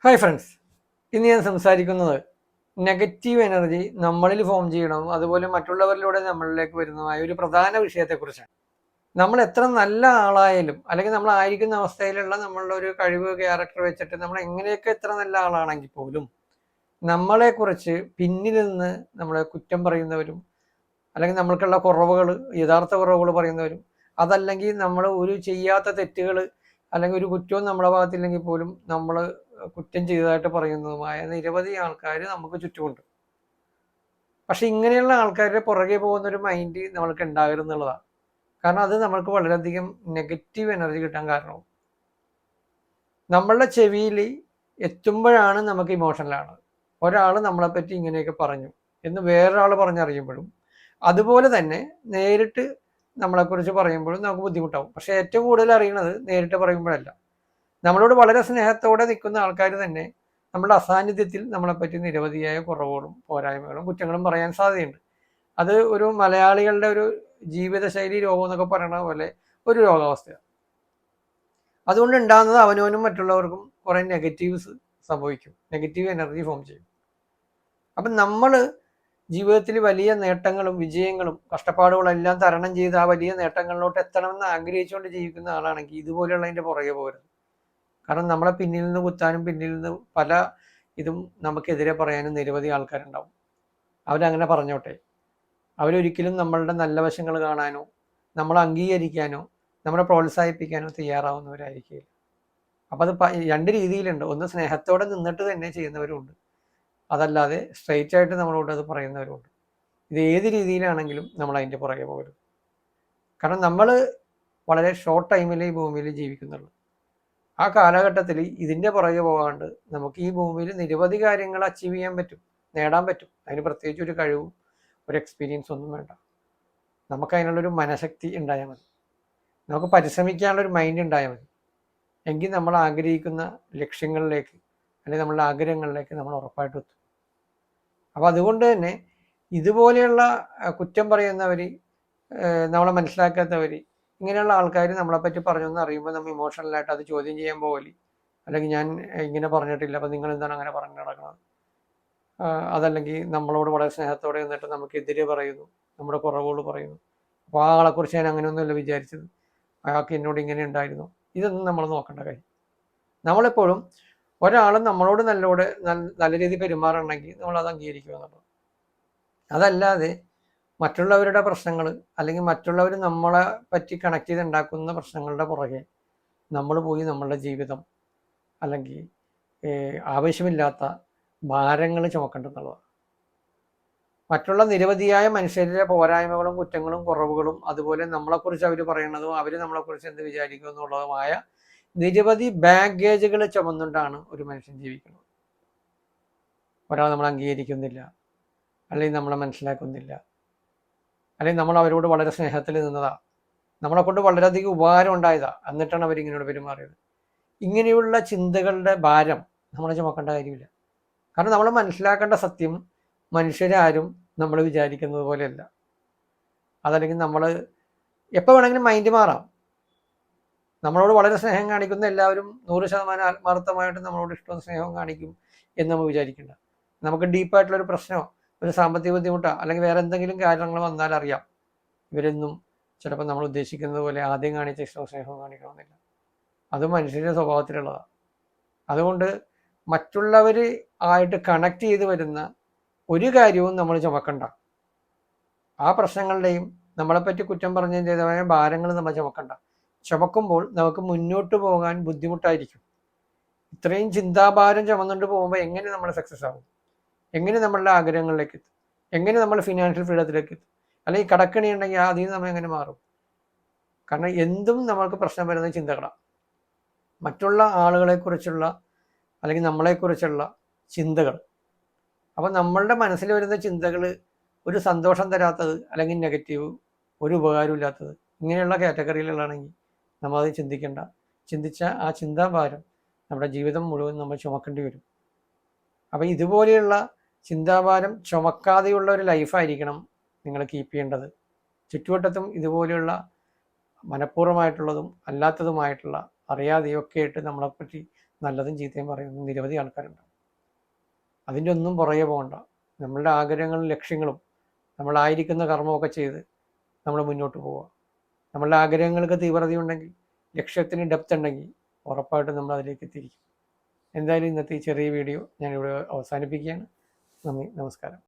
Hi friends, ഇന്ന് ഞാൻ സംസാരിക്കുന്നത് നെഗറ്റീവ് എനർജി നമ്മളിൽ ഫോം ചെയ്യണം, അതുപോലെ മറ്റുള്ളവരിലൂടെ നമ്മളിലേക്ക് വരുന്നതായ ഒരു പ്രധാന വിഷയത്തെക്കുറിച്ചാണ്. നമ്മൾ എത്ര നല്ല ആളായാലും അല്ലെങ്കിൽ നമ്മൾ ആയിരിക്കുന്ന അവസ്ഥയിലുള്ള നമ്മളുടെ ഒരു കഴിവ് ക്യാരക്ടർ വെച്ചിട്ട് നമ്മൾ എങ്ങനെയൊക്കെ എത്ര നല്ല ആളാണെങ്കിൽ പോലും നമ്മളെക്കുറിച്ച് പിന്നിൽ നിന്ന് നമ്മളെ കുറ്റം പറയുന്നവരും അല്ലെങ്കിൽ നമ്മൾക്കുള്ള കുറവുകൾ, യഥാർത്ഥ കുറവുകൾ പറയുന്നവരും, അതല്ലെങ്കിൽ നമ്മൾ ഒരു ചെയ്യാത്ത തെറ്റുകൾ അല്ലെങ്കിൽ ഒരു കുറ്റവും നമ്മുടെ ഭാഗത്തില്ലെങ്കിൽ പോലും നമ്മൾ കുറ്റം ചെയ്തതായിട്ട് പറയുന്നതുമായ നിരവധി ആൾക്കാർ നമുക്ക് ചുറ്റുമുണ്ട്. പക്ഷെ ഇങ്ങനെയുള്ള ആൾക്കാരുടെ പുറകെ പോകുന്ന ഒരു മൈൻഡ് നമ്മൾക്ക് ഉണ്ടാകരുന്നുള്ളതാണ്. കാരണം അത് നമ്മൾക്ക് വളരെയധികം നെഗറ്റീവ് എനർജി കിട്ടാൻ കാരണവും. നമ്മളുടെ ചെവിയിൽ എത്തുമ്പോഴാണ് നമുക്ക് ഇമോഷണലാണ്. ഒരാൾ നമ്മളെപ്പറ്റി ഇങ്ങനെയൊക്കെ പറഞ്ഞു എന്ന് വേറൊരാൾ പറഞ്ഞറിയുമ്പോഴും, അതുപോലെ തന്നെ നേരിട്ട് നമ്മളെക്കുറിച്ച് പറയുമ്പോഴും നമുക്ക് ബുദ്ധിമുട്ടാവും. പക്ഷെ ഏറ്റവും കൂടുതൽ അറിയുന്നത് നേരിട്ട് പറയുമ്പോഴല്ല. നമ്മളോട് വളരെ സ്നേഹത്തോടെ നിൽക്കുന്ന ആൾക്കാർ തന്നെ നമ്മുടെ അസാന്നിധ്യത്തിൽ നമ്മളെപ്പറ്റി നിരവധിയായ കുറവുകളും പോരായ്മകളും കുറ്റങ്ങളും പറയാൻ സാധ്യതയുണ്ട്. അത് ഒരു മലയാളികളുടെ ഒരു ജീവിതശൈലി രോഗം എന്നൊക്കെ പറയുന്ന പോലെ ഒരു രോഗാവസ്ഥയാണ്. അതുകൊണ്ട് ഉണ്ടാകുന്നത് അവനവനും മറ്റുള്ളവർക്കും കുറേ നെഗറ്റീവ്സ് സംഭവിക്കും, നെഗറ്റീവ് എനർജി ഫോം ചെയ്യും. അപ്പം നമ്മൾ ജീവിതത്തിൽ വലിയ നേട്ടങ്ങളും വിജയങ്ങളും കഷ്ടപ്പാടുകളും എല്ലാം തരണം ചെയ്ത് ആ വലിയ നേട്ടങ്ങളിലോട്ട് എത്തണമെന്ന് ആഗ്രഹിച്ചുകൊണ്ട് ജീവിക്കുന്ന ആളാണെങ്കിൽ ഇതുപോലെയുള്ളതിൻ്റെ പുറകെ പോകരുത്. കാരണം നമ്മളെ പിന്നിൽ നിന്ന് കുത്താനും പിന്നിൽ നിന്ന് പല ഇതും നമുക്കെതിരെ പറയാനും നിരവധി ആൾക്കാരുണ്ടാവും. അവരങ്ങനെ പറഞ്ഞോട്ടെ. അവരൊരിക്കലും നമ്മളുടെ നല്ല വശങ്ങൾ കാണാനോ നമ്മളെ അംഗീകരിക്കാനോ നമ്മളെ പ്രോത്സാഹിപ്പിക്കാനോ തയ്യാറാവുന്നവരായിരിക്കില്ല. അപ്പം അത് രണ്ട് രീതിയിലുണ്ട്. ഒന്ന് സ്നേഹത്തോടെ നിന്നിട്ട് തന്നെ ചെയ്യുന്നവരുണ്ട്, അതല്ലാതെ സ്ട്രെയിറ്റ് ആയിട്ട് നമ്മളോട് അത് പറയുന്നവരുണ്ട്. ഇത് ഏത് രീതിയിലാണെങ്കിലും നമ്മൾ അതിൻ്റെ പുറകെ പോകരുത്. കാരണം നമ്മൾ വളരെ ഷോർട്ട് ടൈമിൽ ഈ ഭൂമിയിൽ ജീവിക്കുന്നുള്ളൂ. ആ കാലഘട്ടത്തിൽ ഇതിൻ്റെ പുറകെ പോകാണ്ട് നമുക്ക് ഈ ഭൂമിയിൽ നിരവധി കാര്യങ്ങൾ അച്ചീവ് ചെയ്യാൻ പറ്റും, നേടാൻ പറ്റും. അതിന് പ്രത്യേകിച്ച് ഒരു കഴിവും ഒരു എക്സ്പീരിയൻസ് ഒന്നും വേണ്ട. നമുക്ക് അതിനുള്ളൊരു മനഃശക്തി ഉണ്ടായാൽ മതി, നമുക്ക് പരിശ്രമിക്കാനുള്ളൊരു മൈൻഡ് ഉണ്ടായാൽ മതി. എങ്കിൽ നമ്മൾ ആഗ്രഹിക്കുന്ന ലക്ഷ്യങ്ങളിലേക്ക് അല്ലെങ്കിൽ നമ്മളുടെ ആഗ്രഹങ്ങളിലേക്ക് നമ്മൾ ഉറപ്പായിട്ടും എത്തും. അപ്പോൾ അതുകൊണ്ട് തന്നെ ഇതുപോലെയുള്ള കുറ്റം പറയുന്നവർ, നമ്മളെ മനസ്സിലാക്കാത്തവർ, ഇങ്ങനെയുള്ള ആൾക്കാർ നമ്മളെപ്പറ്റി പറഞ്ഞൊന്ന് അറിയുമ്പോൾ നമ്മൾ ഇമോഷണലായിട്ട് അത് ചോദ്യം ചെയ്യാൻ പോകല്, അല്ലെങ്കിൽ ഞാൻ ഇങ്ങനെ പറഞ്ഞിട്ടില്ല അപ്പം നിങ്ങൾ എന്താണ് അങ്ങനെ പറഞ്ഞു നടക്കുന്നത്, അതല്ലെങ്കിൽ നമ്മളോട് വളരെ സ്നേഹത്തോടെ നിന്നിട്ട് നമുക്കെതിരെ പറയുന്നു, നമ്മുടെ കുറവുകൾ പറയുന്നു. അപ്പോൾ ആ ആളെക്കുറിച്ച് ഞാൻ അങ്ങനെയൊന്നുമല്ല വിചാരിച്ചത്, അയാൾക്ക് എന്നോട് ഇങ്ങനെ ഉണ്ടായിരുന്നു. ഇതൊന്നും നമ്മൾ നോക്കേണ്ട കാര്യം. നമ്മളെപ്പോഴും ഒരാൾ നമ്മളോട് നല്ല രീതിയിൽ പെരുമാറണമെങ്കിൽ നമ്മളത് അംഗീകരിക്കുക എന്നുള്ളത്. അതല്ലാതെ മറ്റുള്ളവരുടെ പ്രശ്നങ്ങൾ അല്ലെങ്കിൽ മറ്റുള്ളവർ നമ്മളെ പറ്റി കണക്ട് ചെയ്ത് ഉണ്ടാക്കുന്ന പ്രശ്നങ്ങളുടെ പുറകെ നമ്മൾ പോയി നമ്മളുടെ ജീവിതം അല്ലെങ്കിൽ ആവശ്യമില്ലാത്ത ഭാരങ്ങൾ ചുമക്കേണ്ടെന്നുള്ളതാണ്. മറ്റുള്ള നിരവധിയായ മനുഷ്യരുടെ പോരായ്മകളും കുറ്റങ്ങളും കുറവുകളും അതുപോലെ നമ്മളെക്കുറിച്ച് അവർ പറയുന്നതും അവർ നമ്മളെക്കുറിച്ച് എന്ത് വിചാരിക്കും എന്നുള്ളതുമായ നിരവധി ബാഗേജുകൾ ചുമന്നുകൊണ്ടാണ് ഒരു മനുഷ്യൻ ജീവിക്കുന്നത്. ഒരാൾ നമ്മളെ അംഗീകരിക്കുന്നില്ല, അല്ലെങ്കിൽ നമ്മളെ മനസ്സിലാക്കുന്നില്ല, അല്ലെങ്കിൽ നമ്മൾ അവരോട് വളരെ സ്നേഹത്തിൽ നിന്നതാ, നമ്മളെ കൊണ്ട് വളരെയധികം ഉപകാരം ഉണ്ടായതാ, എന്നിട്ടാണ് അവരിങ്ങനോട് പെരുമാറിയത്. ഇങ്ങനെയുള്ള ചിന്തകളുടെ ഭാരം നമ്മൾ ചുമക്കേണ്ട കാര്യമില്ല. കാരണം നമ്മൾ മനസ്സിലാക്കേണ്ട സത്യം മനുഷ്യരാരും നമ്മൾ വിചാരിക്കുന്നത് പോലെയല്ല. അതല്ലെങ്കിൽ നമ്മൾ എപ്പോൾ വേണമെങ്കിലും മൈൻഡ് മാറാം. നമ്മളോട് വളരെ സ്നേഹം കാണിക്കുന്ന എല്ലാവരും 100% ആത്മാർത്ഥമായിട്ട് നമ്മളോട് ഇഷ്ടവും സ്നേഹവും കാണിക്കും എന്ന് നമ്മൾ വിചാരിക്കേണ്ട. നമുക്ക് ഡീപ്പായിട്ടുള്ളൊരു പ്രശ്നമോ ഒരു സാമ്പത്തിക ബുദ്ധിമുട്ടോ അല്ലെങ്കിൽ വേറെ എന്തെങ്കിലും കാര്യങ്ങൾ വന്നാൽ അറിയാം, ഇവരൊന്നും ചിലപ്പോൾ നമ്മൾ ഉദ്ദേശിക്കുന്നത് പോലെ ആദ്യം കാണിച്ച ഇഷ്ടവും സ്നേഹവും കാണിക്കണമെന്നില്ല. അത് മനുഷ്യരുടെ സ്വഭാവത്തിലുള്ളതാണ്. അതുകൊണ്ട് മറ്റുള്ളവർ ആയിട്ട് കണക്ട് ചെയ്ത് വരുന്ന ഒരു കാര്യവും നമ്മൾ ചുമക്കണ്ട. ആ പ്രശ്നങ്ങളുടെയും നമ്മളെപ്പറ്റി കുറ്റം പറഞ്ഞതിൻ്റെതായ ഭാരങ്ങൾ നമ്മൾ ചുമക്കണ്ട. ചുമക്കുമ്പോൾ നമുക്ക് മുന്നോട്ട് പോകാൻ ബുദ്ധിമുട്ടായിരിക്കും. ഇത്രയും ചിന്താഭാരം ചുമന്നുകൊണ്ട് പോകുമ്പോൾ എങ്ങനെ നമ്മൾ സക്സസ് ആകും, എങ്ങനെ നമ്മളുടെ ആഗ്രഹങ്ങളിലേക്ക് എത്തും, എങ്ങനെ നമ്മൾ ഫിനാൻഷ്യൽ ഫ്രീഡത്തിലേക്ക് എത്തും, അല്ലെങ്കിൽ കടക്കണി ഉണ്ടെങ്കിൽ അതിൽ നിന്ന് നമ്മൾ എങ്ങനെ മാറും? കാരണം എന്തും നമ്മൾക്ക് പ്രശ്നം വരുന്ന ചിന്തകളാണ്. മറ്റുള്ള ആളുകളെക്കുറിച്ചുള്ള അല്ലെങ്കിൽ നമ്മളെക്കുറിച്ചുള്ള ചിന്തകൾ. അപ്പം നമ്മളുടെ മനസ്സിൽ വരുന്ന ചിന്തകൾ ഒരു സന്തോഷം തരാത്തത് അല്ലെങ്കിൽ നെഗറ്റീവ്, ഒരു ഉപകാരമില്ലാത്തത്, ഇങ്ങനെയുള്ള കാറ്റഗറിയിലുള്ളതാണെങ്കിൽ നമ്മളത് ചിന്തിക്കേണ്ട. ചിന്തിച്ച ആ ചിന്താഭാരം നമ്മുടെ ജീവിതം മുഴുവൻ നമ്മൾ ചുമക്കേണ്ടി വരും. അപ്പോൾ ഇതുപോലെയുള്ള ചിന്താഭാരം ചുമക്കാതെയുള്ള ഒരു ലൈഫായിരിക്കണം നിങ്ങൾ കീപ്പ് ചെയ്യേണ്ടത്. ചുറ്റുവട്ടത്തും ഇതുപോലെയുള്ള മനഃപൂർവ്വമായിട്ടുള്ളതും അല്ലാത്തതുമായിട്ടുള്ള അറിയാതെയൊക്കെ ആയിട്ട് നമ്മളെപ്പറ്റി നല്ലതും ചീത്തയും പറയുന്ന നിരവധി ആൾക്കാരുണ്ടാവും. അതിൻ്റെ ഒന്നും പുറകെ പോകണ്ട. നമ്മളുടെ ആഗ്രഹങ്ങളും ലക്ഷ്യങ്ങളും നമ്മളായിരിക്കുന്ന കർമ്മമൊക്കെ ചെയ്ത് നമ്മൾ മുന്നോട്ട് പോവുക. നമ്മളുടെ ആഗ്രഹങ്ങൾക്ക് തീവ്രതയുണ്ടെങ്കിൽ, ലക്ഷ്യത്തിന് ഡെപ്ത് ഉണ്ടെങ്കിൽ ഉറപ്പായിട്ടും നമ്മൾ അതിലേക്ക് എത്തിയിരിക്കും. എന്തായാലും ഇന്നത്തെ ഈ ചെറിയ വീഡിയോ ഞാനിവിടെ അവസാനിപ്പിക്കുകയാണ്. നന്ദി, നമസ്കാരം.